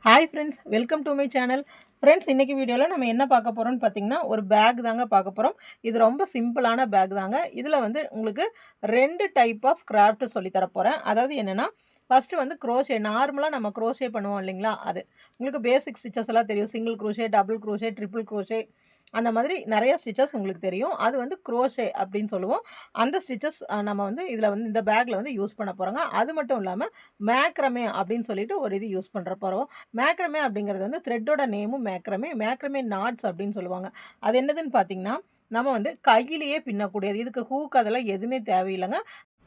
Hi friends, welcome to my channel. Friends, இன்றைக்கி வீடியோவில் நம்ம என்ன பார்க்க போகிறோம்னு பார்த்தீங்கன்னா, ஒரு பேக் தாங்க பார்க்க போகிறோம். இது ரொம்ப சிம்பிளான பேக் தாங்க. இதில் வந்து உங்களுக்கு 2 டைப் ஆஃப் கிராஃப்ட் சொல்லி தர போகிறேன். அதாவது என்னென்னா, ஃபஸ்ட்டு வந்து குரோஷே. நார்மலாக நம்ம குரோஷே பண்ணுவோம் இல்லைங்களா, அது உங்களுக்கு பேசிக் ஸ்டிச்சஸ் எல்லாம் தெரியும். Single crochet, double crochet, triple crochet, அந்த மாதிரி நிறைய ஸ்டிச்சஸ் உங்களுக்கு தெரியும். அது வந்து குரோஷே அப்படின்னு சொல்லுவோம். அந்த ஸ்டிச்சஸ் நம்ம வந்து இதில் வந்து இந்த பேக்கில் வந்து யூஸ் பண்ண போகிறோங்க. அது மட்டும் இல்லாமல் மேக்ரமே அப்படின்னு சொல்லிட்டு ஒரு இது யூஸ் பண்ணுற போகிறோம். மேக்ரமே அப்படிங்கிறது வந்து த்ரெட்டோட நேமும் மேக்ரமே. மேக்ரமே நாட்ஸ் அப்படின்னு சொல்லுவாங்க. அது என்னதுன்னு பார்த்தீங்கன்னா, நம்ம வந்து கையிலேயே பின்னக்கூடியது. இதுக்கு ஹூக் அதெல்லாம் எதுவுமே தேவையில்லைங்க.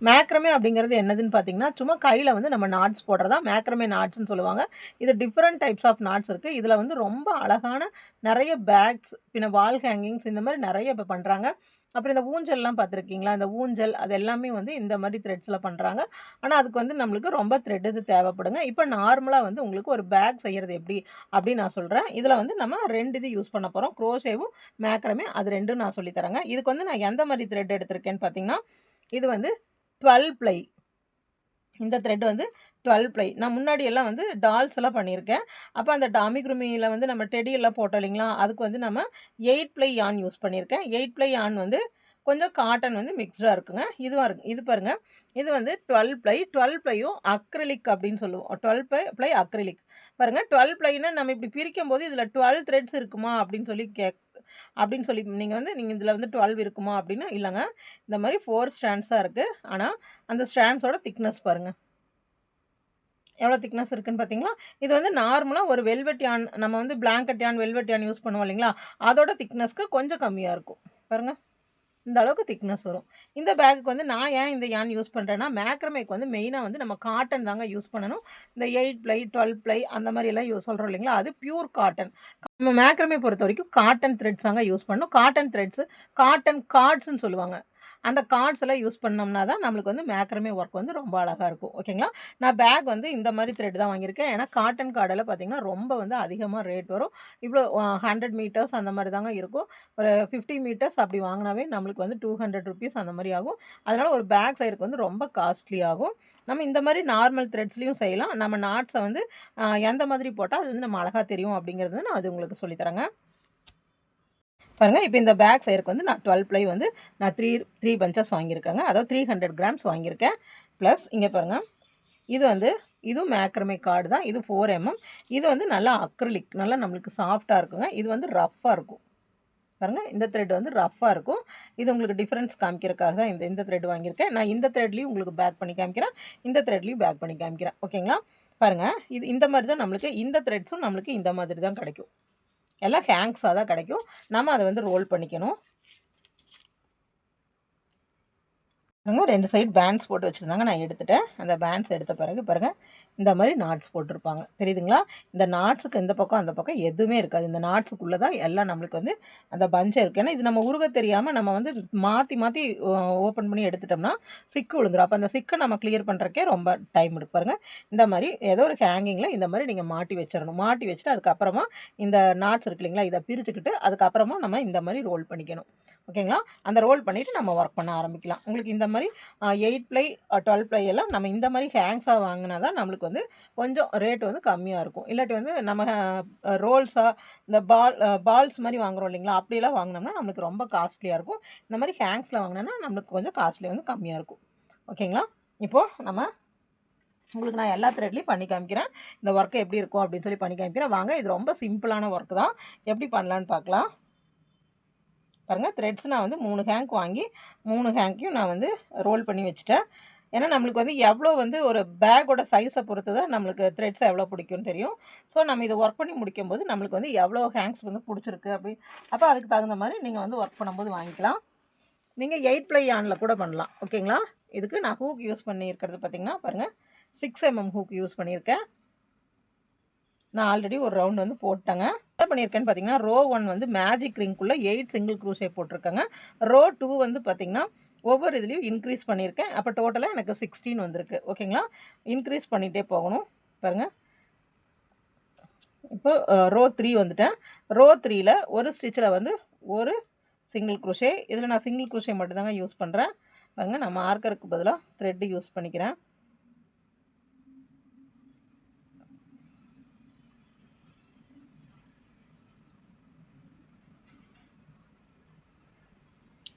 மேக்ரமே அப்படிங்கிறது என்னதுன்னு பார்த்தீங்கன்னா, சும்மா கையில் வந்து நம்ம நாட்ஸ் போடுறதா மேக்ரமே நாட்ஸ்ன்னு சொல்லுவாங்க. இது டிஃப்ரெண்ட் டைப்ஸ் ஆஃப் நாட்ஸ் இருக்குது. இதில் வந்து ரொம்ப அழகான நிறைய பேக்ஸ், பின்ன வால் ஹேங்கிங்ஸ், இந்த மாதிரி நிறைய இப்போ பண்ணுறாங்க. அப்புறம் இந்த ஊஞ்சல்லாம் பார்த்துருக்கீங்களா? இந்த ஊஞ்சல் அது எல்லாமே வந்து இந்த மாதிரி த்ரெட்ஸில் பண்ணுறாங்க. ஆனால் அதுக்கு வந்து நம்மளுக்கு ரொம்ப த்ரெட் இது தேவைப்படுங்க. இப்போ நார்மலாக வந்து உங்களுக்கு ஒரு பேக் செய்கிறது எப்படி அப்படின்னு நான் சொல்கிறேன். இதில் வந்து நம்ம 2 இது யூஸ் பண்ண போகிறோம். குரோஷேவும் மேக்ரமே, அது 2ம் நான் சொல்லித்தரேங்க. இதுக்கு வந்து நான் எந்த மாதிரி த்ரெட் எடுத்திருக்கேன்னு பார்த்தீங்கன்னா, இது வந்து 12 ப்ளை. இந்த த்ரெட் வந்து 12 ப்ளை. நான் முன்னாடி எல்லாம் வந்து டால்ஸ் எல்லாம் பண்ணியிருக்கேன். அப்போ அந்த அமிகுருமியில வந்து நம்ம டெடி எல்லாம் போட்டோம் இல்லைங்களா, அதுக்கு வந்து நம்ம 8 ப்ளை யான் யூஸ் பண்ணியிருக்கேன். 8 ப்ளை யான் வந்து கொஞ்சம் காட்டன் வந்து மிக்ஸ்டாக இருக்குங்க. இதுவாக இருக்கு. இது பாருங்க, இது வந்து 12 ப்ளை. 12 ப்ளையும் அக்ரிலிக் அப்படின்னு சொல்லுவோம். 12 ப்ளை அக்ரிலிக். பாருங்க, 12 ப்ளைன்னா நம்ம இப்படி பிரிக்கும்போது இதில் 12 த்ரெட்ஸ் இருக்குமா அப்படின்னு சொல்லி நீங்கள் இதில் வந்து 12 இருக்குமா அப்படின்னு இல்லைங்க. இந்த மாதிரி 4 ஸ்ட்ராண்ட்ஸாக இருக்குது. ஆனால் அந்த ஸ்ட்ராண்ட்ஸோட திக்னஸ் பாருங்கள், எவ்வளோ திக்னஸ் இருக்குன்னு பார்த்தீங்களா? இது வந்து நார்மலாக ஒரு வெல்வெட் யான், நம்ம வந்து பிளாங்கெட் யான், வெல்வெட் யான் யூஸ் பண்ணுவோம் இல்லைங்களா, அதோட திக்னஸ்க்கு கொஞ்சம் கம்மியாக இருக்கும். பாருங்கள், இந்த அளவுக்கு திக்னஸ் வரும். இந்த பேக்குக்கு வந்து நான் ஏன் இந்த யான் யூஸ் பண்ணுறேன்னா, மேக்ரமேக்கு வந்து மெயினாக வந்து நம்ம காட்டன் தாங்க யூஸ் பண்ணணும். இந்த 8 ப்ளை, 12 ப்ளை அந்த மாதிரியெல்லாம் சொல்கிறோம் இல்லைங்களா, அது பியூர் காட்டன். நம்ம மேக்ரமே பொறுத்த வரைக்கும் காட்டன் த்ரெட்ஸ் தாங்க யூஸ் பண்ணணும். காட்டன் த்ரெட்ஸு, காட்டன் கார்ட்ஸ்ன்னு சொல்லுவாங்க. அந்த கார்ட்ஸ் எல்லாம் யூஸ் பண்ணோம்னா தான் நம்மளுக்கு வந்து மேக்ரமே ஒர்க் வந்து ரொம்ப அழகாக இருக்கும். ஓகேங்களா? நான் பேக் வந்து இந்த மாதிரி த்ரெட் தான் வாங்கியிருக்கேன். ஏன்னா காட்டன் கார்டெல்லாம் பார்த்தீங்கன்னா ரொம்ப வந்து அதிகமாக ரேட் வரும். இவ்வளோ 100 மீட்டர்ஸ் அந்த மாதிரி தாங்க இருக்கும். ஒரு 50 மீட்டர்ஸ் அப்படி வாங்கினாவே நம்மளுக்கு வந்து 200 ருபீஸ் அந்த மாதிரி ஆகும். அதனால் ஒரு பேக் செய்யறதுக்கு வந்து ரொம்ப காஸ்ட்லி ஆகும். நம்ம இந்த மாதிரி நார்மல் த்ரெட்ஸ்லையும் செய்யலாம். நம்ம நாட்ஸை வந்து எந்த மாதிரி போட்டால் அது வந்து நம்ம அழகாக தெரியும் அப்படிங்கிறது நான் அது உங்களுக்கு சொல்லித்தரேங்க. பாருங்கள், இப்போ இந்த பேக் செய்யறதுக்கு வந்து நான் 12 ப்ளை வந்து நான் த்ரீ பஞ்சஸ் வாங்கியிருக்கேங்க. அதாவது 300 கிராம்ஸ் வாங்கியிருக்கேன். ப்ளஸ் இங்கே பாருங்கள், இது வந்து இதுவும் மேக்ரமே கார்டு தான். இது 4 mm. இது வந்து நல்லா அக்ரிலிக், நல்லா நம்மளுக்கு சாஃப்டாக இருக்குங்க. இது வந்து ரஃப்பாக இருக்கும். பாருங்கள், இந்த த்ரெட் வந்து ரஃப்பாக இருக்கும். இது உங்களுக்கு டிஃப்ரென்ஸ் காமிக்கிறதுக்காக தான் இந்த த்ரெட் வாங்கியிருக்கேன். நான் இந்த த்ரெட்லேயும் உங்களுக்கு பேக் பண்ணி காமிக்கிறேன், இந்த த்ரெட்லேயும் பேக் பண்ணி காமிக்கிறேன். ஓகேங்களா? பாருங்கள், இது இந்த மாதிரி தான் நம்மளுக்கு, இந்த த்ரெட்ஸும் நம்மளுக்கு இந்த மாதிரி தான் கிடைக்கும். எல்லாம் ஹேங்க்ஸாக தான் கிடைக்கும். நம்ம அதை வந்து ரோல் பண்ணிக்கணும். 2 சைடு பேண்ட்ஸ் போட்டு வச்சுருந்தாங்க, நான் எடுத்துட்டேன். அந்த பேண்ட்ஸ் எடுத்த பிறகு பாருங்கள், இந்த மாதிரி நாட்ஸ் போட்டிருப்பாங்க, தெரியுதுங்களா? இந்த நாட்ஸுக்கு இந்த பக்கம் அந்த பக்கம் எதுவுமே இருக்காது. இந்த நாட்ஸுக்குள்ளே தான் எல்லாம் நம்மளுக்கு வந்து அந்த பஞ்சை இருக்குது. ஏன்னா இது நம்ம உருக தெரியாமல் நம்ம வந்து மாற்றி மாற்றி ஓப்பன் பண்ணி எடுத்துட்டோம்னா சிக்கு விழுந்துடும். அப்போ அந்த சிக்கை நம்ம கிளியர் பண்ணுறக்கே ரொம்ப டைம் எடுக்கும். பாருங்கள், இந்த மாதிரி ஏதோ ஒரு ஹேங்கிங்கில் இந்த மாதிரி நீங்கள் மாட்டி வச்சிடணும். மாட்டி வச்சுட்டு அதுக்கப்புறமா இந்த நாட்ஸ் இருக்கு இல்லைங்களா, இதை பிரிச்சுக்கிட்டு அதுக்கப்புறமா நம்ம இந்த மாதிரி ரோல் பண்ணிக்கணும். ஓகேங்களா? அந்த ரோல் பண்ணிவிட்டு நம்ம ஒர்க் பண்ண ஆரம்பிக்கலாம். உங்களுக்கு இந்த மாதிரி 8 ப்ளை 12 ப்ளை எல்லாம் நம்ம இந்த மாதிரி ஹேங்ஸாக வாங்கினா தான் நம்மளுக்கு வந்து கொஞ்சம் ரேட் வந்து கம்மியாக இருக்கும். இல்லாட்டி வந்து நம்ம ரோல்ஸாக இந்த பால்ஸ் மாதிரி வாங்குகிறோம் இல்லைங்களா, அப்படியெல்லாம் வாங்கினோம்னா நம்மளுக்கு ரொம்ப காஸ்ட்லியாக இருக்கும். இந்த மாதிரி ஹேங்ஸில் வாங்கினோன்னா நம்மளுக்கு கொஞ்சம் காஸ்ட்லி வந்து கம்மியாக இருக்கும். ஓகேங்களா? இப்போது நம்ம உங்களுக்கு நான் எல்லா த்ரெட்லேயும் பண்ணி காமிக்கிறேன். இந்த ஒர்க்கை எப்படி இருக்கும் அப்படின்னு சொல்லி பண்ணி காமிக்கிறேன். வாங்க, இது ரொம்ப சிம்பிளான ஒர்க் தான். எப்படி பண்ணலான்னு பார்க்கலாம். பாருங்கள், த்ரெட்ஸ் நான் வந்து 3 ஹேங்க் வாங்கி 3 ஹேங்க்கையும் நான் வந்து ரோல் பண்ணி வச்சுட்டேன். ஏன்னா நம்மளுக்கு வந்து எவ்வளோ வந்து ஒரு பேக்கோட சைஸை பொறுத்து தான் நம்மளுக்கு த்ரெட்ஸ் எவ்வளோ பிடிக்கும்னு தெரியும். ஸோ நம்ம இதை ஒர்க் பண்ணி முடிக்கும்போது நம்மளுக்கு வந்து எவ்வளோ ஹேங்க்ஸ் வந்து பிடிச்சிருக்கு அப்போ அதுக்கு தகுந்த மாதிரி நீங்கள் வந்து ஒர்க் பண்ணும்போது வாங்கிக்கலாம். நீங்கள் 8 ப்ளை யானில் கூட பண்ணலாம். ஓகேங்களா? இதுக்கு நான் ஹூக் யூஸ் பண்ணியிருக்கிறது பார்த்திங்கன்னா பாருங்கள், 6 mm ஹூக் யூஸ் பண்ணியிருக்கேன். நான் ஆல்ரெடி ஒரு ரவுண்ட் வந்து போட்டேங்க. என்ன பண்ணியிருக்கேன்னு பார்த்தீங்கன்னா, ரோ 1 வந்து மேஜிக் ரிங்குள்ளே 8 சிங்கிள் க்ரூஷே போட்டிருக்கேங்க. ரோ 2 வந்து பார்த்திங்கன்னா ஒவ்வொரு இதுலேயும் இன்க்ரீஸ் பண்ணியிருக்கேன். அப்போ டோட்டலாக எனக்கு 16 வந்திருக்கு. ஓகேங்களா? இன்க்ரீஸ் பண்ணிகிட்டே போகணும். பாருங்கள், இப்போ ரோ 3 வந்துட்டேன். ரோ 3ல் ஒரு ஸ்டிச்சில் வந்து ஒரு சிங்கிள் க்ரூஷே. இதில் நான் சிங்கிள் க்ரூஷே மட்டும்தாங்க யூஸ் பண்ணுறேன். பாருங்கள், நான் மார்க்கருக்கு பதிலாக த்ரெட்டு யூஸ் பண்ணிக்கிறேன்.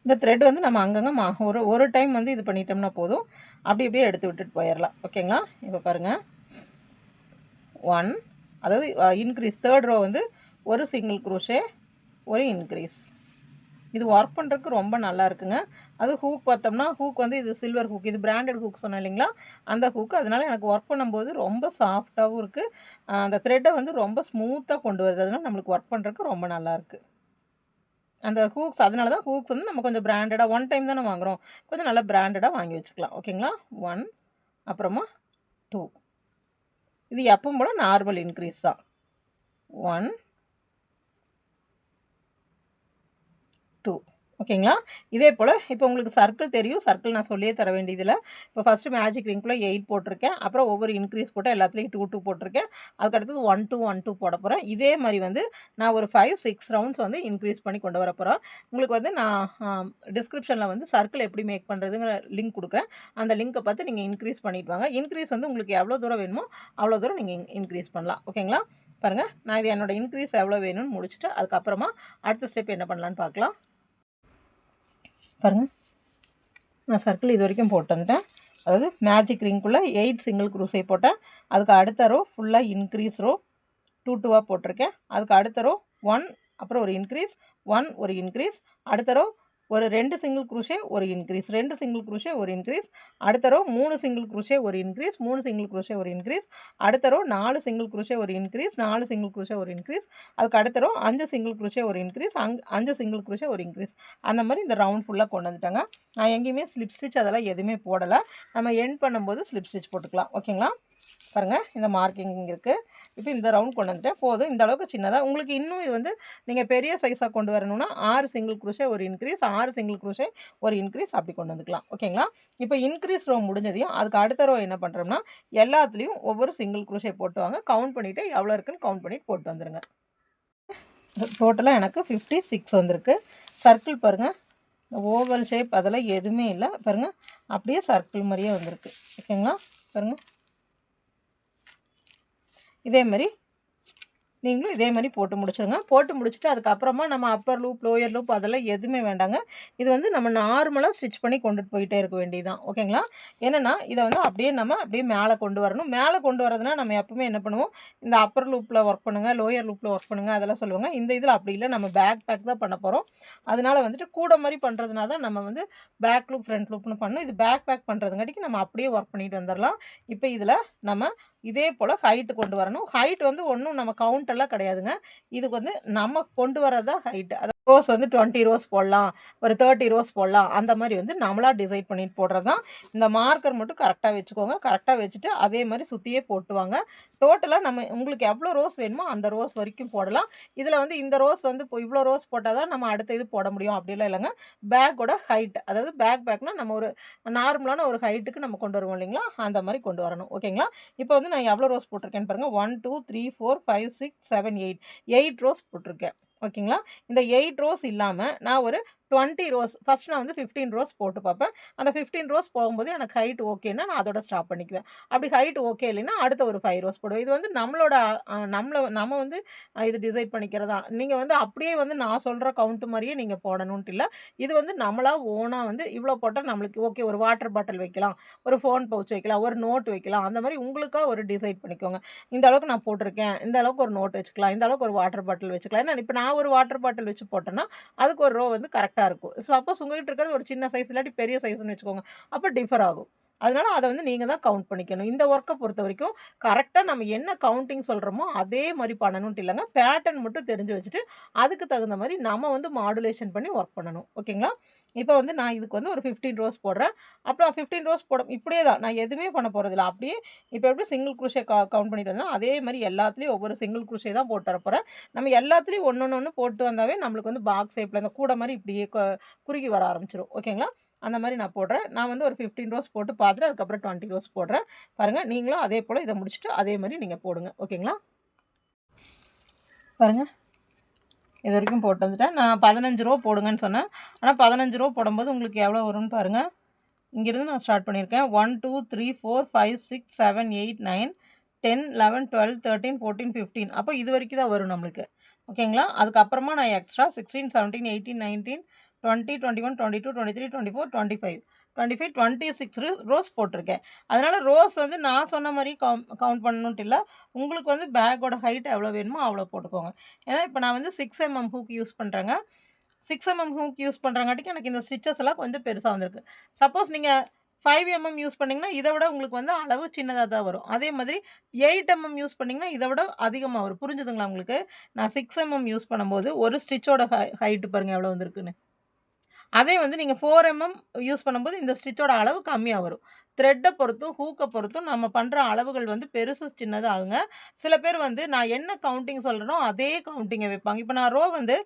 இந்த த்ரெட் வந்து நம்ம அங்கங்கே ஒரு டைம் வந்து இது பண்ணிட்டோம்னா போதும். அப்படி இப்படியே எடுத்து விட்டுட்டு போயிடலாம். ஓகேங்களா? இப்போ பாருங்கள் 1 அதாவது இன்க்ரீஸ் தேர்ட் ரோ வந்து ஒரு சிங்கிள் குரோஷே ஒரு இன்க்ரீஸ். இது ஒர்க் பண்ணுறதுக்கு ரொம்ப நல்லா இருக்குங்க. அது ஹூக் பார்த்தோம்னா ஹூக் வந்து இது சில்வர் ஹூக், இது பிராண்டட் ஹூக் சொன்னேன் இல்லைங்களா, அந்த ஹூக். அதனால எனக்கு ஒர்க் பண்ணும்போது ரொம்ப சாஃப்டாகவும் இருக்குது. அந்த த்ரெட்டை வந்து ரொம்ப ஸ்மூத்தாக கொண்டு வருது. அதனால் நம்மளுக்கு ஒர்க் பண்ணுறதுக்கு ரொம்ப நல்லாயிருக்கு அந்த ஹூக்ஸ். அதனால தான் ஹூக்ஸ் வந்து நம்ம கொஞ்சம் பிராண்டடாக ஒன் டைம் தானே வாங்குகிறோம், கொஞ்சம் நல்லா பிராண்டடாக வாங்கி வச்சுக்கலாம். ஓகேங்களா? 1 அப்புறமா 2. இது எப்பவும் போல் நார்மல் இன்க்ரீஸ் தான். 1 2. ஓகேங்களா? இதே போல் இப்போ உங்களுக்கு சர்க்கிள் தெரியும். சர்க்கிள் நான் சொல்லியே தர வேண்டியதில்லை. இப்போ ஃபஸ்ட்டு மேஜிக் ரிங்குள்ளே 8 போட்டிருக்கேன். அப்புறம் ஒவ்வொரு இன்க்ரீஸ் போட்டு எல்லாத்துலேயும் 2 2 போட்டிருக்கேன். அதுக்கடுத்தது 1 2 1 2 போட போகிறேன். இதே மாதிரி வந்து நான் ஒரு 5 6 ரவுண்ட்ஸ் வந்து இன்க்ரீஸ் பண்ணி கொண்டு வர போகிறேன். உங்களுக்கு வந்து நான் டிஸ்கிரிப்ஷனில் வந்து சர்க்கிள் எப்படி மேக் பண்ணுறதுங்கிற லிங்க் கொடுக்குறேன். அந்த லிங்க்கை பார்த்து நீங்கள் இன்க்ரீஸ் பண்ணிட்டு வாங்க. இன்க்ரீஸ் வந்து உங்களுக்கு எவ்வளோ தூரம் வேணுமோ அவ்வளோ தூரம் நீங்கள் இன்க்ரீஸ் பண்ணலாம். ஓகேங்களா? பாருங்கள், நான் இது என்னோடய இன்க்ரீஸ் எவ்வளோ வேணும்னு முடிச்சுட்டு அதுக்கப்புறமா அடுத்த ஸ்டெப் என்ன பண்ணலான்னு பார்க்கலாம். பாருங்கள், நான் சர்க்கிள் இது வரைக்கும் போட்டு வந்துட்டேன். அதாவது மேஜிக் ரிங்குள்ளே 8 சிங்கிள் குரூஸை போட்டேன். அதுக்கு அடுத்த ரோ ஃபுல்லாக இன்க்ரீஸ் ரோ 2 2 போட்டிருக்கேன். அதுக்கு அடுத்த ரோ 1 அப்புறம் ஒரு இன்க்ரீஸ் 1 ஒரு இன்க்ரீஸ். அடுத்த ரோ ஒரு 2 சிங்கிள் குரூஷே ஒரு இன்க்ரீஸ் 2 சிங்கிள் குரூஷே ஒரு இன்க்ரீஸ். அடுத்த ரோ 3 சிங்கிள் குரூஷே ஒரு இன்க்ரீஸ் 3 சிங்கிள் குரூஷே ஒரு இன்க்ரீஸ். அடுத்த ரோ 4 சிங்கிள் குரூஷே ஒரு இன்க்ரீஸ் 4 சிங்கிள் குரூஷே ஒரு இன்க்ரீஸ். அதுக்கு அடுத்த ரோ 5 சிங்கிள் குரூஷே ஒரு இன்க்ரீஸ் 5 சிங்கிள் குரூஷே ஒரு இன்க்ரீஸ். அந்த மாதிரி இந்த ரவுண்ட் ஃபுல்லாக கொண்டு வந்துட்டாங்க. நான் எங்கேயுமே ஸ்லிப் ஸ்டிச் அதெல்லாம் எதுவுமே போடலை. நம்ம எண்ட் பண்ணும்போது ஸ்லிப் ஸ்டிச் போட்டுக்கலாம். ஓகேங்களா? பாருங்கள், இந்த மார்க்கிங் இருக்குது. இப்போ இந்த ரவுண்ட் கொண்டு வந்துட்டேன். போதும், இந்த அளவுக்கு சின்னதாக. உங்களுக்கு இன்னும் இது வந்து நீங்கள் பெரிய சைஸாக கொண்டு வரணும்னா 6 சிங்கிள் குரூஷே ஒரு இன்க்ரீஸ் 6 சிங்கிள் குரூஷே ஒரு இன்க்ரீஸ் அப்படி கொண்டு வந்துக்கலாம். ஓகேங்களா? இப்போ இன்க்ரீஸ் ரோ முடிஞ்சதையும் அதுக்கு அடுத்த ரோ என்ன பண்ணுறோம்னா எல்லாத்துலேயும் ஒவ்வொரு சிங்கிள் குரூஷே போட்டு வாங்க. கவுண்ட் பண்ணிவிட்டு எவ்வளோ இருக்குன்னு கவுண்ட் பண்ணிவிட்டு போட்டு வந்துடுங்க. டோட்டலாக எனக்கு 56 வந்திருக்கு. சர்க்கிள் பாருங்கள், ஓவல் ஷேப் அதெல்லாம் எதுவுமே இல்லை. பாருங்கள், அப்படியே சர்க்கிள் மாதிரியே வந்திருக்கு. ஓகேங்களா? பாருங்கள், இதே மாதிரி நீங்களும் இதே மாதிரி போட்டு முடிச்சுருங்க. போட்டு முடிச்சுட்டு அதுக்கப்புறமா நம்ம அப்பர் லூப் லோயர் லூப் அதெல்லாம் எதுவுமே வேண்டாங்க. இது வந்து நம்ம நார்மலாக ஸ்டிச் பண்ணி கொண்டுட்டு போயிட்டே இருக்க வேண்டியதுதான். ஓகேங்களா? என்னென்னா இதை வந்து அப்படியே நம்ம அப்படியே மேலே கொண்டு வரணும். மேலே கொண்டு வரதுனா நம்ம எப்பவுமே என்ன பண்ணுவோம், இந்த அப்பர் லூப்பில் ஒர்க் பண்ணுங்கள், லோயர் லூப்பில் ஒர்க் பண்ணுங்கள் அதெல்லாம் சொல்லுவாங்க. இந்த இதில் அப்படி இல்லை, நம்ம பேக் தான் பண்ண போகிறோம். அதனால் வந்துட்டு கூட மாதிரி பண்ணுறதுனா தான் நம்ம வந்து பேக் லூப் ஃப்ரண்ட் லூப்னு பண்ணணும். இது பேக் பண்ணுறதுங்காட்டிக்கு நம்ம அப்படியே ஒர்க் பண்ணிட்டு வந்துடலாம். இப்போ இதில் நம்ம இதே போல் ஹைட்டு கொண்டு வரணும். ஹைட் வந்து ஒன்றும் நம்ம கவுண்டெல்லாம் கிடையாதுங்க. இதுக்கு வந்து நம்ம கொண்டு வரது தான் ஹைட்டு. அது ரோஸ் வந்து 20 ரோஸ் போடலாம், ஒரு 30 ரோஸ் போடலாம். அந்த மாதிரி வந்து நம்மளாக டிசைட் பண்ணிட்டு போடுறது தான். இந்த மார்க்கர் மட்டும் கரெக்டாக வச்சுக்கோங்க. கரெக்டாக வச்சுட்டு அதே மாதிரி சுற்றியே போட்டுவாங்க. டோட்டலாக நம்ம உங்களுக்கு எவ்வளோ ரோஸ் வேணுமோ அந்த ரோஸ் வரைக்கும் போடலாம். இதில் வந்து இந்த ரோஸ் வந்து இப்போ இவ்வளோ ரோஸ் போட்டால் தான் நம்ம அடுத்த இது போட முடியும் அப்படிலாம் இல்லைங்க. பேக்கோட ஹைட், அதாவது பேக்னால் நம்ம ஒரு நார்மலான ஒரு ஹைட்டுக்கு நம்ம கொண்டு வருவோம் இல்லைங்களா, அந்த மாதிரி கொண்டு வரணும். ஓகேங்களா? இப்போ வந்து நான் எவ்வளோ ரோஸ் போட்டிருக்கேன்னு பாருங்கள். 1 2 3 4 5 6 7 8 ரோஸ் போட்டிருக்கேன். ஓகேங்களா? இந்த 8 ரோஸ் இல்லாமல் நான் ஒரு 20 ரோஸ் ஃபஸ்ட் நான் வந்து 15 ரோஸ் போட்டு பார்ப்பேன். அந்த 15 ரோஸ் போகும்போது எனக்கு ஹைட் ஓகேன்னா நான் அதோட ஸ்டாப் பண்ணிக்குவேன். அப்படி ஹைட் ஓகே இல்லைன்னா அடுத்த ஒரு 5 ரோஸ் போடுவேன். இது வந்து நம்மளோட நம்ம வந்து இது டிசைட் பண்ணிக்கிறதா. நீங்கள் வந்து அப்படியே வந்து நான் சொல்கிற கவுண்ட் மாதிரியே நீங்கள் போடணுன்ட்டு இல்லை. இது வந்து நம்மளாக ஓனாக வந்து இவ்வளோ போட்டால் நம்மளுக்கு ஓகே, ஒரு வாட்டர் பாட்டில் வைக்கலாம், ஒரு ஃபோன் பவுச் வைக்கலாம், ஒரு நோட் வைக்கலாம். அந்த மாதிரி உங்களுக்காக ஒரு டிசைட் பண்ணிக்கோங்க. இந்த அளவுக்கு நான் போட்டிருக்கேன், இந்த அளவுக்கு ஒரு நோட் வச்சுக்கலாம், இந்த அளவுக்கு ஒரு வாட்டர் பாட்டில் வச்சுக்கலாம். ஏன்னா இப்போ நான் ஒரு வாட்டர் பாட்டில் வச்சு போட்டேன்னா அதுக்கு ஒரு ரோ வந்து கரெக்டாக இருக்கும். சப்போஸ் உங்ககிட்ட இருக்கிறது ஒரு சின்ன சைஸ் இல்லாட்டி பெரிய சைஸ்ன்னு வச்சுக்கோங்க, அப்போ டிஃபர் ஆகும். அதனால அதை வந்து நீங்கள் தான் கவுண்ட் பண்ணிக்கணும். இந்த ஒர்க்கை பொறுத்த வரைக்கும் கரெக்டாக நம்ம என்ன கவுண்டிங் சொல்கிறோமோ அதே மாதிரி பண்ணணுன்ட்டு இல்லைங்க. பேட்டர்ன் மட்டும் தெரிஞ்சு வச்சுட்டு அதுக்கு தகுந்த மாதிரி நம்ம வந்து மாடுலேஷன் பண்ணி ஒர்க் பண்ணணும். ஓகேங்களா? இப்போ வந்து நான் இதுக்கு வந்து ஒரு 15 ரோஸ் போடுறேன். அப்புறம் 15 ரோஸ் இப்படியே தான், நான் எதுவுமே பண்ண போகிறதில்ல. அப்படியே இப்போ எப்படி சிங்கிள் குரூஷே கவுண்ட் பண்ணிட்டு வந்தோம் அதே மாதிரி எல்லாத்துலேயும் ஒவ்வொரு சிங்கிள் குரூஷே தான் போட்டு வர போகிறேன். நம்ம எல்லாத்துலேயும் ஒன்று போட்டு வந்தாவே நம்மளுக்கு வந்து பாக்ஸ் ஷேப்பில் இந்த கூட மாதிரி இப்படியே குறுகி வர ஆரம்பிச்சிடும். ஓகேங்களா? அந்த மாதிரி நான் போடுறேன். நான் வந்து ஒரு 15 ரோஸ் போட்டு பார்த்துட்டு அதுக்கப்புறம் 20 ரோஸ் போடுறேன். பாருங்கள், நீங்களும் அதே போல் இதை முடிச்சுட்டு அதே மாதிரி நீங்கள் போடுங்க. ஓகேங்களா? பாருங்கள், இது வரைக்கும் போட்டு வந்துட்டேன். நான் 15 ரோ போடுங்கன்னு சொன்னேன். ஆனால் 15 ரோ போடும்போது உங்களுக்கு எவ்வளோ வரும்னு பாருங்கள். இங்கேருந்து நான் ஸ்டார்ட் பண்ணியிருக்கேன். 1 2 3 4 5 6 7 8 9 10 11 12 13 14 15. அப்போ இது வரைக்கும் தான் வரும் நம்மளுக்கு. ஓகேங்களா? அதுக்கப்புறமா நான் எக்ஸ்ட்ரா 16 17 18 19 20, 21, 22, 23, 24, 25, 25, 26 ரோஸ் போட்டிருக்கேன். அதனால் ரோஸ் வந்து நான் சொன்ன மாதிரி கவுண்ட் பண்ணணுன்ட்டு இல்லை. உங்களுக்கு வந்து பேக்கோட ஹைட் எவ்வளோ வேணுமோ அவ்வளோ போட்டுக்கோங்க. ஏன்னா இப்போ நான் வந்து 6 mm ஹூக் யூஸ் பண்ணுறேங்க. 6 mm ஹூக் யூஸ் பண்ணுறங்காட்டிக்கு எனக்கு இந்த ஸ்டிச்சஸ் எல்லாம் கொஞ்சம் பெருசாக வந்திருக்கு. சப்போஸ் நீங்கள் 5 mm யூஸ் பண்ணிங்கன்னா இதை விட உங்களுக்கு வந்து அளவு சின்னதாக தான் வரும். அதே மாதிரி 8 mm யூஸ் பண்ணிங்கன்னா இதை விட அதிகமாக வரும். புரிஞ்சுதுங்களா உங்களுக்கு? நான் 6 mm யூஸ் பண்ணும்போது ஒரு ஸ்டிச்சோட ஹைட்டு பாருங்கள் எவ்வளோ வந்திருக்குன்னு. அதே வந்து நீங்கள் 4 mm யூஸ் பண்ணும்போது இந்த ஸ்டிச்சோட அளவு கம்மியாக வரும். த்ரெட்டை பொறுத்தும் ஹூக்கை பொறுத்தும் நம்ம பண்ணுற அளவுகள் வந்து பெருசு சின்னது ஆகுங்க. சில பேர் வந்து நான் என்ன கவுண்டிங் சொல்கிறேனோ அதே கவுண்டிங்கை வைப்பாங்க. இப்போ நான் ரோ வந்து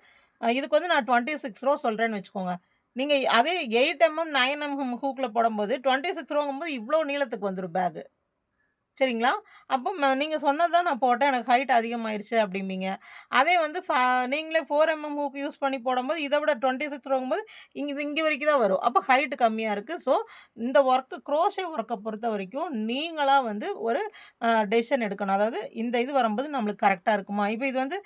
இதுக்கு வந்து நான் 26 ரோ சொல்கிறேன்னு வச்சுக்கோங்க. நீங்கள் அதே 8 mm 9 mm ஹூக்கில் போடும்போது 26 ரோங்கும்போது இவ்வளோ நீளத்துக்கு வந்துடும் பேகு. சரிங்களா? அப்போ நீங்க சொன்னது தான் நான் போட்டேன். எனக்கு ஹைட் அதிகமாயிருச்சு அப்டிம்பீங்க. அதே வந்து நீங்களே 4 mm ஹூக் யூஸ் பண்ணி போடும்போது இத விட 26 வாங்கும்போது இங்க வரைக்கும் தான் வரும். அப்போ ஹைட் கம்மியா இருக்கு. ஸோ இந்த குரோஷே ஒர்க்க பொறுத்தவரைக்கும் நீங்களா வந்து ஒரு டெசிஷன் எடுக்கணும். அதாவது இந்த இது வரும்போது நம்மளுக்கு கரெக்ட்டா இருக்குமா? இப்போ இது வந்து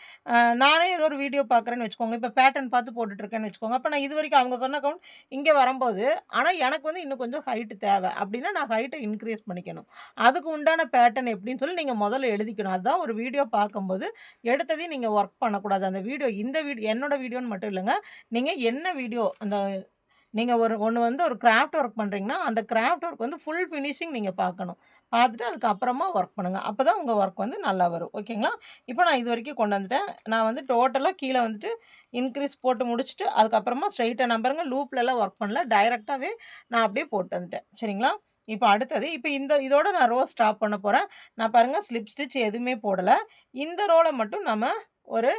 நானே ஏதோ ஒரு வீடியோ பார்க்குறேன்னு வச்சுக்கோங்க. இப்போ பேட்டர்ன் பார்த்து போட்டுட்டு இருக்கேன்னு வச்சுக்கோங்க. அப்போ நான் இதுவரைக்கும் அவங்க சொன்ன கவுண்ட் இங்க வரும்போது, ஆனா எனக்கு வந்து இன்னும் கொஞ்சம் ஹைட் தேவை. அப்டின்னா நான் ஹைட்ட இன்கிரீஸ் பண்ணிக்கணும். அதுக்கு உண்டான பேட்டர்ன் எப்படின்னு சொல்லி நீங்க முதல்ல எழுதிக்கணும். அதுதான் ஒரு வீடியோ பார்க்கும்போது எடுத்ததையும் நீங்க ஒர்க் பண்ணக்கூடாது. அந்த வீடியோ என்னோட வீடியோன்னு மட்டும் இல்லங்க. நீங்க என்ன வீடியோ நீங்க ஒண்ணு வந்து ஒரு கிராஃப்ட் ஒர்க் பண்றீங்கன்னா, அந்த கிராஃப்ட் ஒர்க் வந்து ஃபுல் ஃபினிஷிங் நீங்க பார்க்கணும். பார்த்துட்டு அதுக்கு அப்புறமா ஒர்க் பண்ணுங்க. அப்பதான் உங்க ஒர்க் வந்து நல்லா வரும். ஓகேங்களா? இப்போ நான் இதுவரைக்கும் கொண்டு வந்துட்டேன். நான் வந்து டோட்டலா கீழ வந்துட்டு இன்க்ரீஸ் போட்டு முடிச்சுட்டு, அதுக்கப்புறமா ஸ்ட்ரெய்ட்டா நான் பாருங்க லூப்லலாம் ஒர்க் பண்ணல. டைரக்ட்டாவே நான் அப்படியே போட்டு வந்துட்டேன். சரிங்களா? இப்போ அடுத்தது இப்போ இதோட நான் ரோ ஸ்டாப் பண்ண போறேன். நான் பாருங்க ஸ்லிப் ஸ்டிட்ச் எதுவுமே போடல. இந்த ரோல மட்டும் நம்ம ஒரு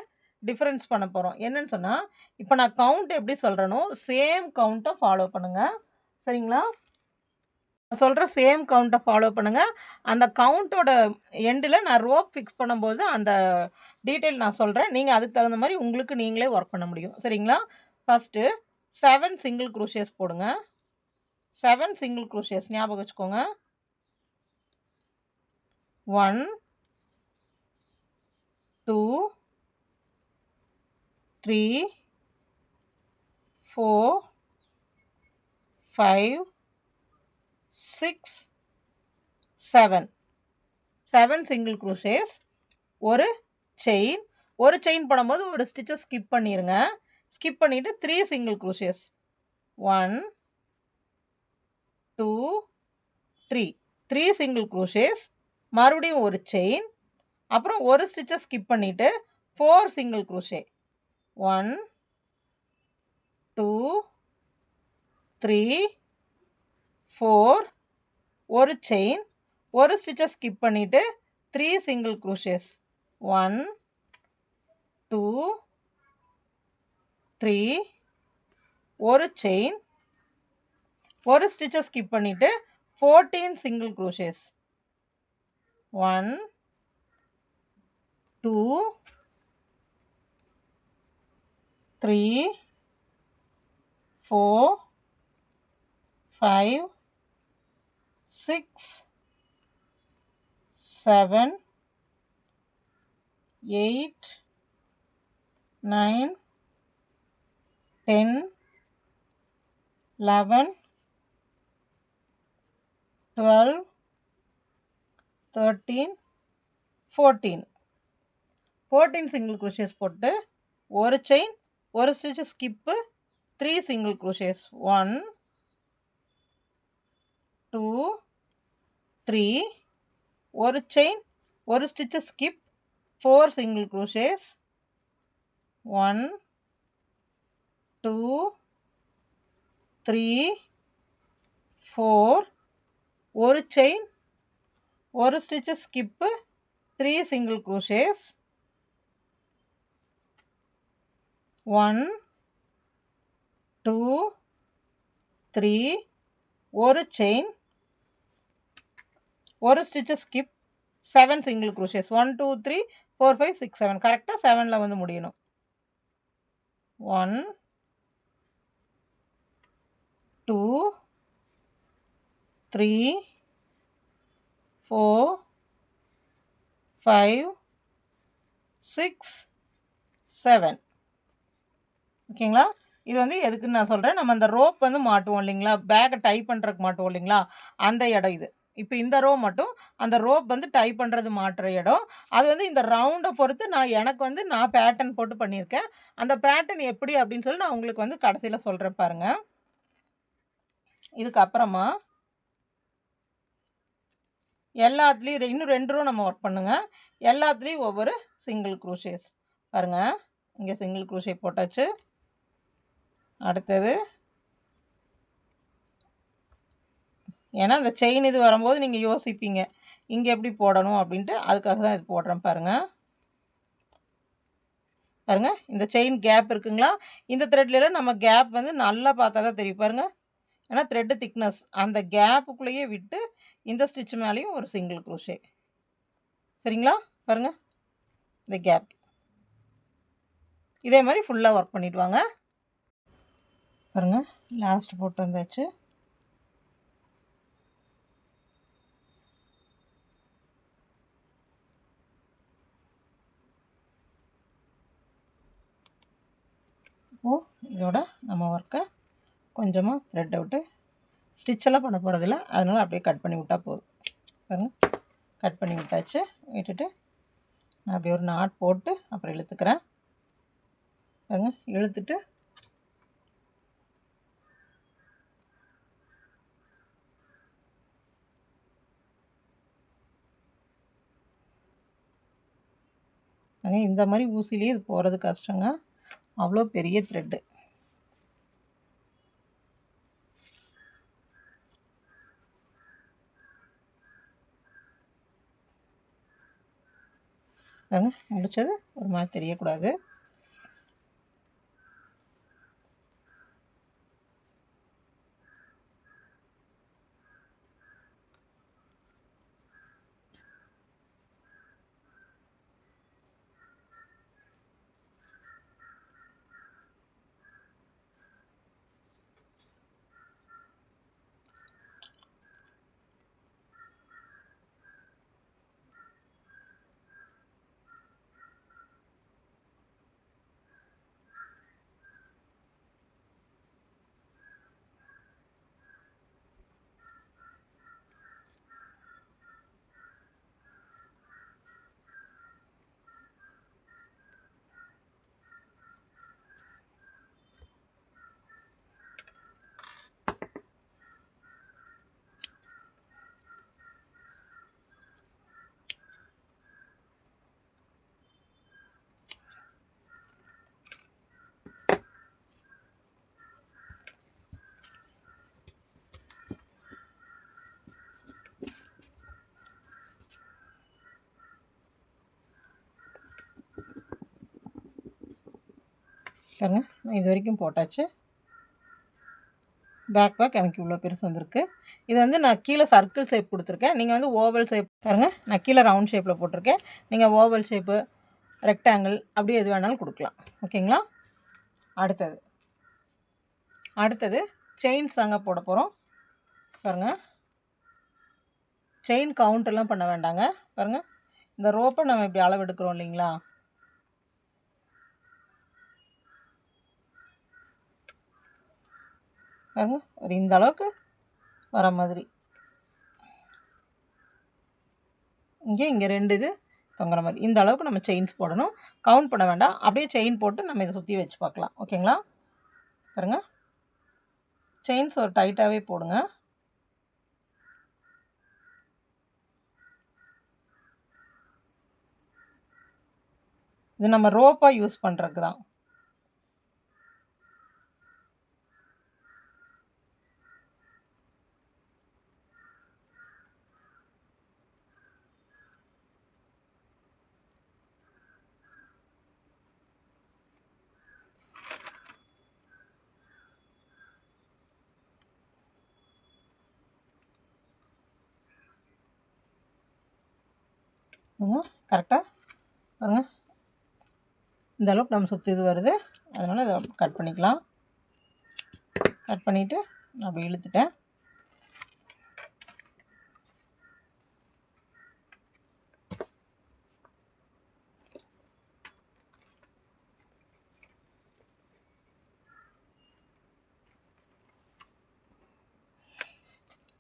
டிஃபரன்ஸ் பண்ண போறோம். என்னன்னு சொன்னா, இப்போ நான் கவுண்ட் எப்படி சொல்றேனோ, சேம் கவுண்ட்ட ஃபாலோ பண்ணுங்க. சரிங்களா? நான் சொல்ற சேம் கவுண்ட்ட ஃபாலோ பண்ணுங்க. அந்த கவுண்ட்டோட எண்டுல நான் ரோப் ஃபிக்ஸ் பண்ணும்போது அந்த டீட்டெயில் நான் சொல்றேன். நீங்க அதுக்கு தகுந்த மாரி உங்களுக்கு நீங்களே ஒர்க் பண்ண முடியும். சரிங்களா? ஃபர்ஸ்ட்டு 7 சிங்கிள் குரோஷியஸ் போடுங்க. 7 சிங்கிள் குரோஷியஸ் ஞாபகம் வச்சுக்கோங்க. 1, 2, 3, 4, 5, 6, 7. 7 சிங்கிள் குரோஷியஸ். ஒரு செயின் போடும்போது ஒரு ஸ்டிச்சை ஸ்கிப் பண்ணிருங்க. ஸ்கிப் பண்ணிட்டு 3 சிங்கிள் குரோஷியஸ். 1, 2, 3. 3 சிங்கிள் குரோஷியஸ். மறுபடியும் ஒரு செயின். அப்புறம் ஒரு ஸ்டிச்சை ஸ்கிப் பண்ணிட்டு 4 சிங்கிள் குரோஷே. 1, 2, 3, 4. ஒரு செயின். ஒரு ஸ்டிச்சை ஸ்கிப் பண்ணிட்டு 3 சிங்கிள் குரோஷேஸ். 1, 2, 3. ஒரு செயின். ஒரு ஸ்டிச்சை ஸ்கிப் பண்ணிட்டு 14 சிங்கிள் குரோஷேஸ். 1, 2, 3, 4, 5, 6, 7, 8, 9, 10, 11, 12, 13, 14. 14 சிங்கிள் குரோஷேஸ் போட்டு ஒரு செயின், ஒரு ஸ்டிச் ஸ்கிப்பு, 3 சிங்கிள் குரோஷேஸ். 1, 2, 3. ஒரு செயின், ஒரு ஸ்டிச் ஸ்கிப், 4 சிங்கிள் குரோஷேஸ். 1, 2, 3, 4. ஒரு செயின், ஒரு ஸ்டிச் ஸ்கிப்பு, 3 சிங்கிள் குரோஷேஸ். 1, 2, 3. ஒரு செயின், ஒரு ஸ்டிச் ஸ்கிப், 7 சிங்கிள் குரோஷேஸ். 1, 2, 3, 4, 5, 6, 7. கரெக்டாக 7ல் வந்து முடியணும். 1, 2, 3, 4, 5, 6, 7. ஓகேங்களா? இது வந்து எதுக்குன்னு நான் சொல்கிறேன். நம்ம அந்த ரோப் வந்து மாட்டுவோம் இல்லைங்களா, பேக்கை டை பண்ணுறதுக்கு மாட்டுவோம் இல்லைங்களா, அந்த இடம் இது. இப்போ இந்த ரோ மட்டும் அந்த ரோப் வந்து டை பண்ணுறது மாட்டுற இடம். அது வந்து இந்த ரவுண்டை பொறுத்து எனக்கு வந்து நான் பேட்டர்ன் போட்டு பண்ணியிருக்கேன். அந்த பேட்டர்ன் எப்படி அப்படின்னு சொல்லி நான் உங்களுக்கு வந்து கடைசியில் சொல்கிறேன் பாருங்கள். இதுக்கப்புறமா எல்லாத்துலேயும் இன்னும் 2 ரோ நம்ம ஒர்க் பண்ணுங்க. எல்லாத்துலேயும் ஒவ்வொரு சிங்கிள் க்ரூஷேஸ் பாருங்கள். இங்கே சிங்கிள் க்ரூஷே போட்டாச்சு. அடுத்தது ஏன்னா அந்த செயின் இது வரும்போது நீங்கள் யோசிப்பீங்க இங்கே எப்படி போடணும் அப்படின்ட்டு, அதுக்காக தான் இது போடுறேன் பாருங்கள். பாருங்கள் இந்த செயின் கேப் இருக்குங்களா, இந்த த்ரெட்லாம் நம்ம கேப் வந்து நல்லா பார்த்தா தான் தெரியும் பாருங்கள். ஏன்னா த்ரெட்டு திக்னஸ் அந்த கேப்புக்குள்ளேயே விட்டு இந்த ஸ்டிச் மேலேயும் ஒரு சிங்கிள் க்ரூஷே. சரிங்களா, பாருங்கள் இந்த கேப். இதே மாதிரி ஃபுல்லாக ஒர்க் பண்ணிட்டு வாங்க. பாருங்கள் லாஸ்ட் போட்டு வந்தாச்சு. இதோட நம்ம ஒர்க்கை கொஞ்சமாக த்ரெட்டை விட்டு ஸ்டிச்செல்லாம் பண்ண போகிறதில்ல, அதனால் அப்படியே கட் பண்ணி விட்டால் போதும். பாருங்கள் கட் பண்ணி விட்டாச்சு. விட்டுட்டு நான் அப்படியே ஒரு நாட் போட்டு அப்புறம் இழுத்துக்கிறேன். பாருங்கள் இழுத்துட்டு இந்த மாதிரி ஊசிலேயே இது போகிறது கஷ்டங்க, அவ்வளோ பெரிய த்ரெட்டு. முடிச்சது ஒரு மாதிரி தெரியக்கூடாது. பாருங்க நான் இது வரைக்கும் போட்டாச்சு. பேக் எனக்கு இவ்வளோ பெருசு வந்திருக்கு. இது வந்து நான் கீழே சர்க்கிள் ஷேப் கொடுத்துருக்கேன், நீங்கள் வந்து ஓவல் ஷேப் பாருங்கள். நான் கீழே ரவுண்ட் ஷேப்பில் போட்டிருக்கேன், நீங்கள் ஓவல் ஷேப்பு ரெக்டாங்கிள் அப்படி எது வேணாலும் கொடுக்கலாம். ஓகேங்களா. அடுத்தது செயின்ஸ் தாங்க போட போகிறோம். பாருங்கள் செயின் கவுண்டெல்லாம் பண்ண வேண்டாங்க. பாருங்கள் இந்த ரோப்பை நம்ம இப்படி அளவு எடுக்கிறோம் இல்லைங்களா, பாருங்க ஒரு இந்த அளவுக்கு வர மாதிரி. இங்கே 2 இது தொங்குற மாதிரி இந்த அளவுக்கு நம்ம செயின்ஸ் போடணும். கவுண்ட் பண்ண வேண்டாம், அப்படியே செயின் போட்டு நம்ம இதை சுற்றி வச்சு பார்க்கலாம். ஓகேங்களா. பாருங்க செயின்ஸ் ஒரு டைட்டாகவே போடுங்க. இது நம்ம ரோப்பாக யூஸ் பண்ணுறதுக்கு தான். கரெக்டாக பாருங்கள் இந்த அளவுக்கு நம்ம சுற்றி இது வருது, அதனால் இதை கட் பண்ணிக்கலாம். கட் பண்ணிவிட்டு நான் அப்படி இழுத்துட்டேன்.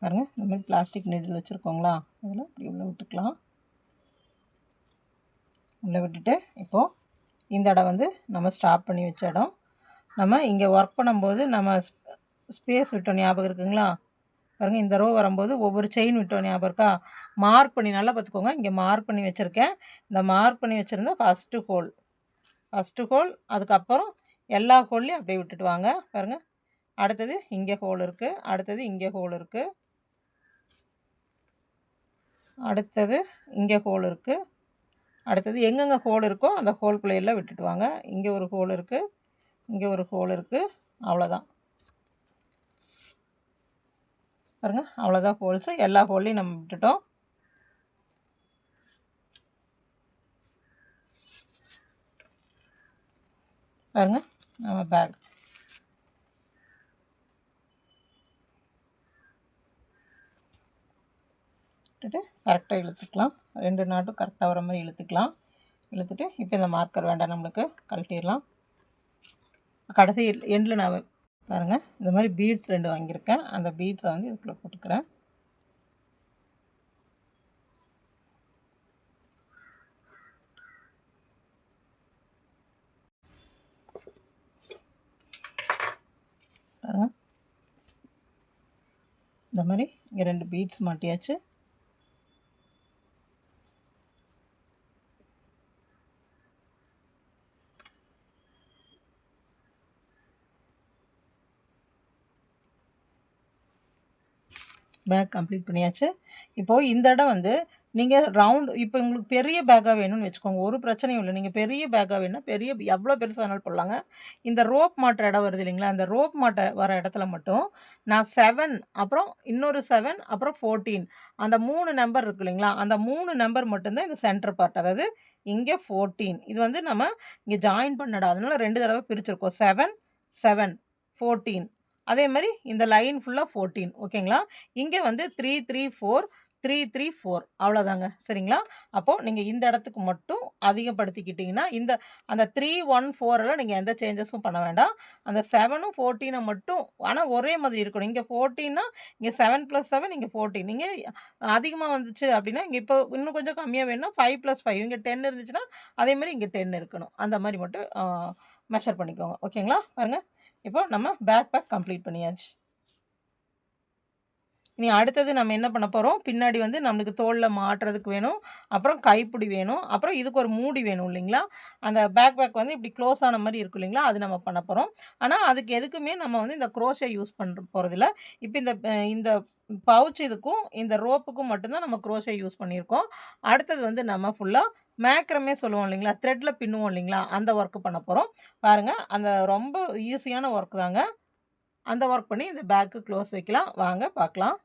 பாருங்கள், இந்த மாதிரி பிளாஸ்டிக் நீடில் வச்சுருக்கோங்களா, அதில் இப்படி உள்ளே விட்டுக்கலாம். உள்ளே விட்டுட்டு இப்போது இந்த இடம் வந்து நம்ம ஸ்டாப் பண்ணி வச்ச இடம். நம்ம இங்கே ஒர்க் பண்ணும்போது நம்ம ஸ்பேஸ் விட்டோம், ஞாபகம் இருக்குங்களா? பாருங்கள், இந்த ரோ வரும்போது ஒவ்வொரு செயின் விட்டோம், ஞாபகம் இருக்கா? மார்க் பண்ணி நல்லா பார்த்துக்கோங்க. இங்கே மார்க் பண்ணி வச்சுருக்கேன். இந்த மார்க் பண்ணி வச்சுருந்தா ஃபஸ்ட்டு ஹோல், அதுக்கப்புறம் எல்லா ஹோல்லையும் அப்படியே விட்டுட்டு வாங்க. பாருங்கள், அடுத்தது இங்கே ஹோல் இருக்குது, அடுத்தது இங்கே ஹோல் இருக்குது, அடுத்தது இங்கே ஹோல் இருக்குது, அடுத்தது எங்கெங்கே ஹோல் இருக்கோ அந்த ஹோல்குள்ளே எல்லாம் விட்டுட்டு வாங்க. இங்கே ஒரு ஹோல் இருக்குது, இங்கே ஒரு ஹோல் இருக்குது, அவ்வளோதான். பாருங்கள், அவ்வளோதான் ஹோல்ஸு. எல்லா ஹோல்லையும் நம்ம விட்டுட்டோம். பாருங்கள், நம்ம பேக் விட்டுட்டு கரெக்டாக இழுத்துக்கலாம். 2 நாட்டும் கரெக்டாக வர மாதிரி இழுத்துக்கலாம். இழுத்துட்டு இப்போ இந்த மார்க்கர் வேண்டாம், நம்மளுக்கு கழட்டிடலாம். கடைசி எண்டில் நான் பாருங்கள், இந்த மாதிரி பீட்ஸ் 2 வாங்கியிருக்கேன். அந்த பீட்ஸை வந்து இதுக்குள்ளே போட்டுக்கிறேன். பாருங்கள், இந்த மாதிரி இங்கே 2 பீட்ஸ் மாட்டியாச்சு. பேக் கம்ப்ளீட் பண்ணியாச்சு. இப்போது இந்த இடம் வந்து நீங்கள் ரவுண்ட், இப்போ உங்களுக்கு பெரிய பேக்காக வேணும்னு வச்சுக்கோங்க, ஒரு பிரச்சனையும் இல்லை. நீங்கள் பெரிய பேக்காக வேணும்னா எவ்வளோ பெருசாக வேணாலும் போடலாங்க. இந்த ரோப் மாட்டுற இடம் வருது இல்லைங்களா, அந்த ரோப் மாட்ட வர இடத்துல மட்டும் நான் 7, அப்புறம் இன்னொரு 7, அப்புறம் 14, அந்த 3 நம்பர் இருக்கு இல்லைங்களா, அந்த 3 நம்பர் மட்டும்தான் இந்த சென்டர் பார்ட். அதாவது இங்கே 14, இது வந்து நம்ம இங்கே ஜாயின் பண்ணடா, அதனால 2 தடவை பிரிச்சிருக்கோம். 7, 7, 14. அதே மாதிரி இந்த லைன் ஃபுல்லாக 14. ஓகேங்களா? இங்கே வந்து 3, 3, 4, 3, 3, 4 அவ்வளோதாங்க. சரிங்களா? அப்போது நீங்கள் இந்த இடத்துக்கு மட்டும் அதிகப்படுத்திக்கிட்டிங்கன்னா, அந்த 3, 1, 4 எல்லாம் நீங்கள் எந்த சேஞ்சஸும் பண்ண வேண்டாம். அந்த 7ம் 14 மட்டும், ஆனால் ஒரே மாதிரி இருக்கணும். இங்கே 14னா இங்கே 7 + 7, இங்கே 14. நீங்கள் அதிகமாக வந்துச்சு அப்படின்னா, இங்கே இப்போ இன்னும் கொஞ்சம் கம்மியாக வேணும்னா 5 + 5, இங்கே 10 இருந்துச்சுன்னா அதே மாதிரி இங்கே 10 இருக்கணும். அந்த மாதிரி மட்டும் மெஷர் பண்ணிக்கோங்க. ஓகேங்களா? பாருங்கள், இப்போ நம்ம பேக் கம்ப்ளீட் பண்ணியாச்சு. இனி அடுத்தது நம்ம என்ன பண்ண போகிறோம், பின்னாடி வந்து நம்மளுக்கு தோளில் மாட்டுறதுக்கு வேணும், அப்புறம் கைப்பிடி வேணும், அப்புறம் இதுக்கு ஒரு மூடி வேணும் இல்லைங்களா. அந்த பேக் வந்து இப்படி க்ளோஸ் ஆன மாதிரி இருக்கும் இல்லைங்களா, அது நம்ம பண்ண போகிறோம். ஆனால் அதுக்கு எதுக்குமே நம்ம வந்து இந்த குரோஷே யூஸ் பண்ண போகிறதில்ல. இப்போ இந்த பவுச் இதுக்கும் இந்த ரோப்புக்கும் மட்டும்தான் நம்ம குரோஷே யூஸ் பண்ணியிருக்கோம். அடுத்தது வந்து நம்ம ஃபுல்லாக மேக்ரமே சொல்லுவோம் இல்லைங்களா, த்ரெட்டில் பின்னுவோம் இல்லைங்களா, அந்த ஒர்க்கு பண்ண போகிறோம். பாருங்கள், அந்த ரொம்ப ஈஸியான ஒர்க் தாங்க. அந்த ஒர்க் பண்ணி இந்த பேக்கு க்ளோஸ் வைக்கலாம். வாங்க பார்க்கலாம்.